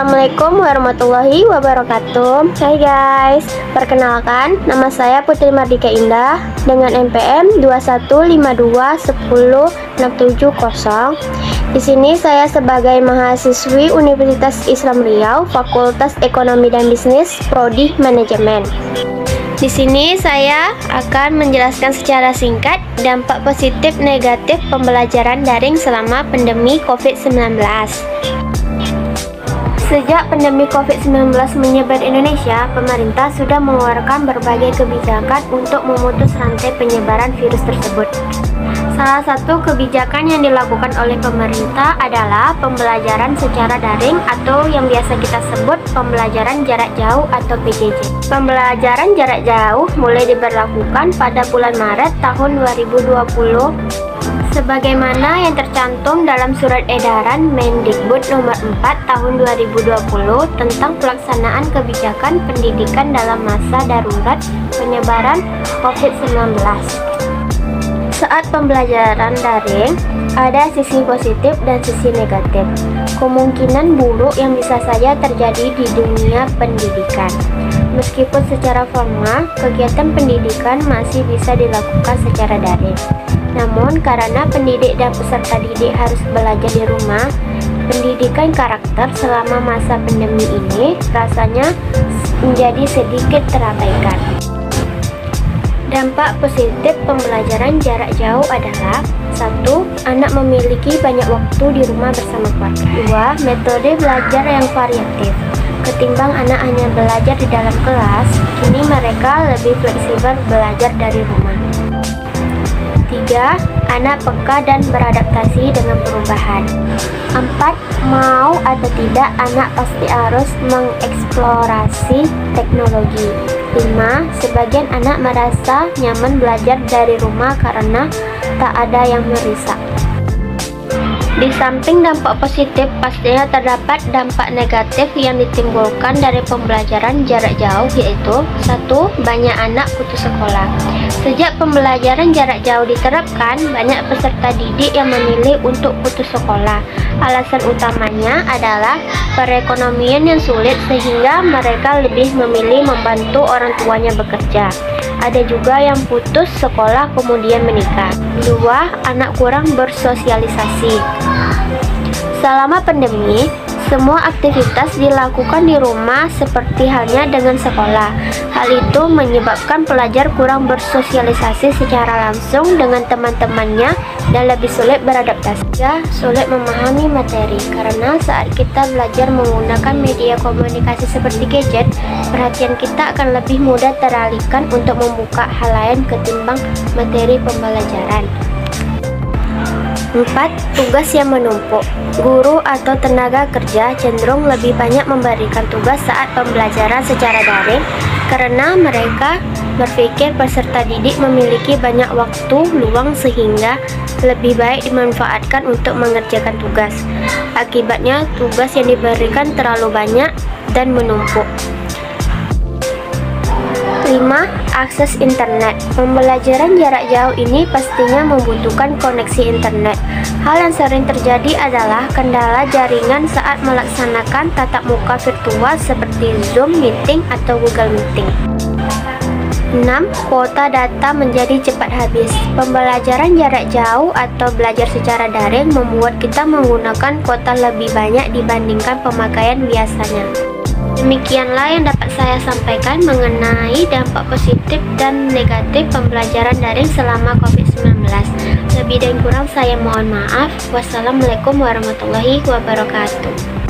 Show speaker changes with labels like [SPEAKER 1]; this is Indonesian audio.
[SPEAKER 1] Assalamualaikum warahmatullahi wabarakatuh. Hai guys, perkenalkan nama saya Putri Mardika Indah dengan NPM 21521067. Di sini saya sebagai mahasiswi Universitas Islam Riau, Fakultas Ekonomi dan Bisnis, Prodi Manajemen. Di sini saya akan menjelaskan secara singkat dampak positif negatif pembelajaran daring selama pandemi COVID-19. Sejak pandemi COVID-19 menyebar di Indonesia, pemerintah sudah mengeluarkan berbagai kebijakan untuk memutus rantai penyebaran virus tersebut. Salah satu kebijakan yang dilakukan oleh pemerintah adalah pembelajaran secara daring atau yang biasa kita sebut pembelajaran jarak jauh atau PJJ. Pembelajaran jarak jauh mulai diberlakukan pada bulan Maret tahun 2020 sebagaimana yang tercantum dalam Surat Edaran Mendikbud nomor 4 tahun 2020 tentang pelaksanaan kebijakan pendidikan dalam masa darurat penyebaran COVID-19. Saat pembelajaran daring, ada sisi positif dan sisi negatif. Kemungkinan buruk yang bisa saja terjadi di dunia pendidikan. Meskipun secara formal, kegiatan pendidikan masih bisa dilakukan secara daring. Namun, karena pendidik dan peserta didik harus belajar di rumah, pendidikan karakter selama masa pandemi ini rasanya menjadi sedikit terabaikan. Dampak positif pembelajaran jarak jauh adalah 1. Anak memiliki banyak waktu di rumah bersama keluarga. 2. Metode belajar yang variatif. Ketimbang anak hanya belajar di dalam kelas, kini mereka lebih fleksibel belajar dari rumah. 3. Anak peka dan beradaptasi dengan perubahan. 4. Mau atau tidak, anak pasti harus mengeksplorasi teknologi. 5. Sebagian anak merasa nyaman belajar dari rumah karena tak ada yang merisak. Di samping dampak positif, pastinya terdapat dampak negatif yang ditimbulkan dari pembelajaran jarak jauh, yaitu 1. Banyak anak putus sekolah. Sejak pembelajaran jarak jauh diterapkan, banyak peserta didik yang memilih untuk putus sekolah. Alasan utamanya adalah perekonomian yang sulit sehingga mereka lebih memilih membantu orang tuanya bekerja. Ada juga yang putus sekolah kemudian menikah. 2. Anak kurang bersosialisasi. Selama pandemi, semua aktivitas dilakukan di rumah seperti halnya dengan sekolah. Hal itu menyebabkan pelajar kurang bersosialisasi secara langsung dengan teman-temannya dan lebih sulit beradaptasi. Sulit memahami materi karena saat kita belajar menggunakan media komunikasi seperti gadget, perhatian kita akan lebih mudah teralihkan untuk membuka hal lain ketimbang materi pembelajaran. 4. Tugas yang menumpuk. Guru atau tenaga kerja cenderung lebih banyak memberikan tugas saat pembelajaran secara daring karena mereka berpikir peserta didik memiliki banyak waktu luang sehingga lebih baik dimanfaatkan untuk mengerjakan tugas. Akibatnya, tugas yang diberikan terlalu banyak dan menumpuk. 5. Akses internet. Pembelajaran jarak jauh ini pastinya membutuhkan koneksi internet. Hal yang sering terjadi adalah kendala jaringan saat melaksanakan tatap muka virtual seperti Zoom Meeting atau Google Meeting. 6. Kuota data menjadi cepat habis. Pembelajaran jarak jauh atau belajar secara daring membuat kita menggunakan kuota lebih banyak dibandingkan pemakaian biasanya. Demikianlah yang dapat saya sampaikan mengenai dampak positif dan negatif pembelajaran daring selama COVID-19. Lebih dan kurang saya mohon maaf. Wassalamualaikum warahmatullahi wabarakatuh.